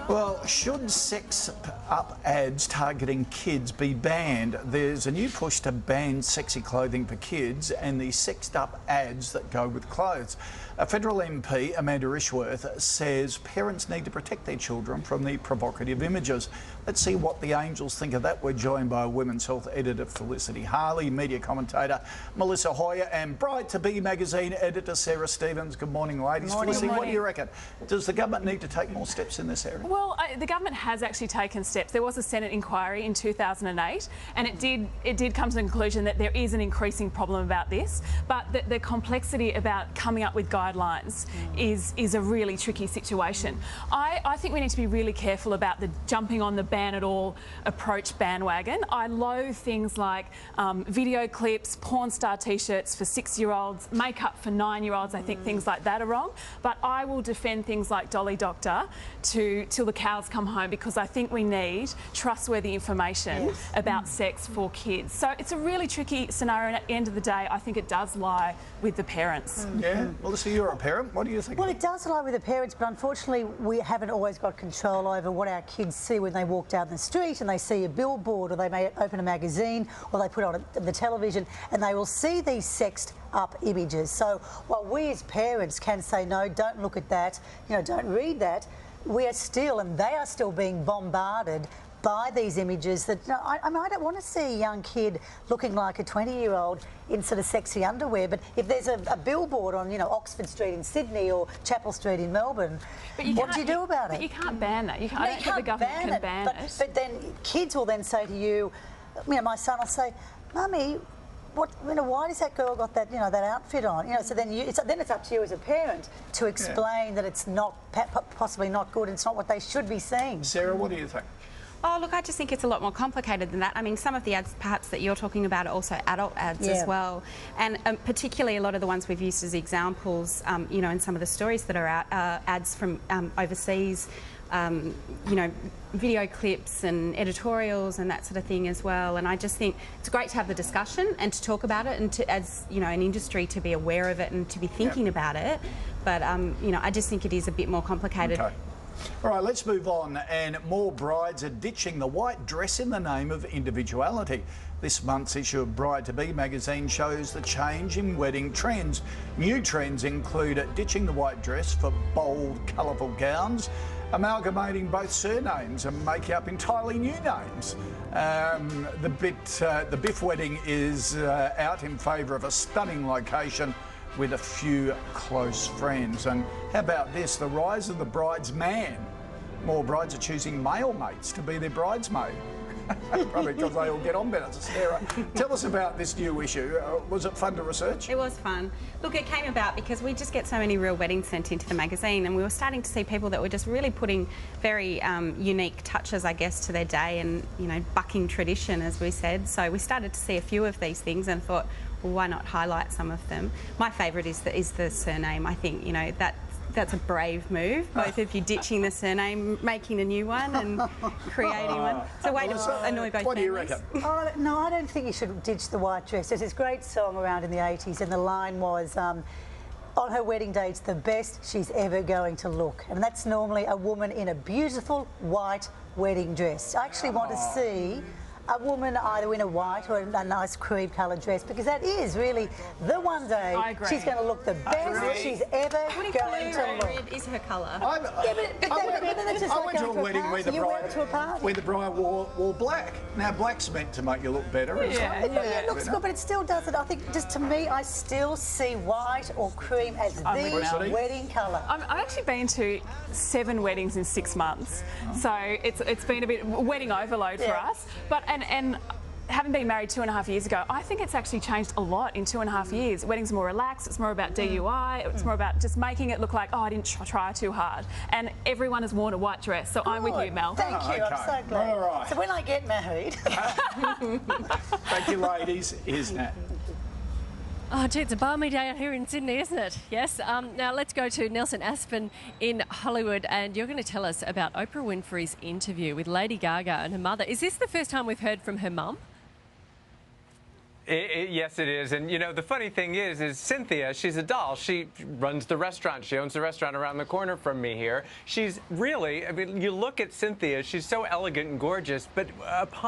Well, should sex-up ads targeting kids be banned? There's a new push to ban sexy clothing for kids and the sexed-up ads that go with clothes. A federal MP, Amanda Ishworth, says parents need to protect their children from the provocative images. Let's see what the Angels think of that. We're joined by Women's Health editor Felicity Harley, media commentator Melissa Hoyer and Bride-to-Be magazine editor Sarah Stevens. Good morning, ladies. Good morning. Felicity, what do you reckon? Does the government need to take more steps in this area? Well, the government has actually taken steps. There was a Senate inquiry in 2008 and it did come to the conclusion that there is an increasing problem about this, but the complexity about coming up with guidelines is a really tricky situation. I think we need to be really careful about the jumping on the ban it all approach bandwagon. I loathe things like video clips, porn star t-shirts for 6-year-olds, makeup for 9-year-olds. I think things like that are wrong, but I will defend things like Dolly Doctor till the cows come home, because I think we need trustworthy information about sex for kids. So it's a really tricky scenario, and at the end of the day I think it does lie with the parents. Yeah, Melissa, you're a parent. What do you think? Well, it does lie with the parents, but unfortunately we haven't always got control over what our kids see when they walk down the street and they see a billboard, or they may open a magazine, or they put on the television and they will see these sexed up images. So while we as parents can say, no, don't look at that, you know, don't read that, we are still, and they are still being bombarded by these images that, I mean, I don't want to see a young kid looking like a 20-year-old in sort of sexy underwear, but if there's a billboard on, you know, Oxford Street in Sydney or Chapel Street in Melbourne, what do you do about it? But you can't ban that. I don't think the government can ban it. But then kids will then say to you, you know, my son will say, Mummy, why does that girl got that, that outfit on? So then it's up to you as a parent to explain that it's not, possibly not good. It's not what they should be seeing. Sarah, what do you think? Oh, look, I just think it's a lot more complicated than that. I mean, some of the ads perhaps that you're talking about are also adult ads as well. And particularly a lot of the ones we've used as examples, in some of the stories that are out, ads from overseas, video clips and editorials and that sort of thing as well. And I just think it's great to have the discussion and to talk about it, and to, as an industry, to be aware of it and to be thinking about it. But I just think it is a bit more complicated. Okay. All right, let's move on. And more brides are ditching the white dress in the name of individuality. This month's issue of Bride-to-Be magazine shows the change in wedding trends. New trends include ditching the white dress for bold, colourful gowns, amalgamating both surnames and making up entirely new names. The Biff wedding is out in favour of a stunning location with a few close friends. And how about this, the rise of the bride's man? More brides are choosing male mates to be their bridesmaid. Probably because they all get on better. Sarah, tell us about this new issue. Was it fun to research? It was fun. Look, it came about because we just get so many real weddings sent into the magazine, and we were starting to see people that were just really putting very unique touches, I guess, to their day, and bucking tradition, as we said. So we started to see a few of these things and thought, well, why not highlight some of them? My favourite is the surname. I think that's a brave move, both of you ditching the surname, making a new one and creating one. It's a way to annoy both families. What do you reckon? No, I don't think you should ditch the white dress. There's this great song around in the 80s and the line was, on her wedding day, it's the best she's ever going to look. And that's normally a woman in a beautiful white wedding dress. I actually want to see a woman either in a white or a nice cream coloured dress, because that is really the one day she's going to look the best she's ever going to look. Red is her colour. I went to a wedding where the bride wore black. Now black's meant to make you look better. It looks good, but it still doesn't. I think, just to me, I still see white or cream as the wedding colour. I've actually been to 7 weddings in 6 months, so it's been a bit wedding overload for us. But and having been married 2.5 years ago, I think it's actually changed a lot in 2.5 years. Weddings are more relaxed, it's more about DUI, it's more about just making it look like, oh, I didn't try too hard. And everyone has worn a white dress, so I'm with you, Mel. Thank you, I'm so glad. All right. So when I get married... Thank you, ladies. Here's Nat. Oh, gee, it's a balmy day out here in Sydney, isn't it? Yes. Now let's go to Nelson Aspen in Hollywood, and you're going to tell us about Oprah Winfrey's interview with Lady Gaga and her mother. Is this the first time we've heard from her mum? Yes, it is. And, you know, the funny thing is Cynthia, she's a doll. She runs the restaurant. She owns the restaurant around the corner from me here. She's really, I mean, you look at Cynthia, she's so elegant and gorgeous, but upon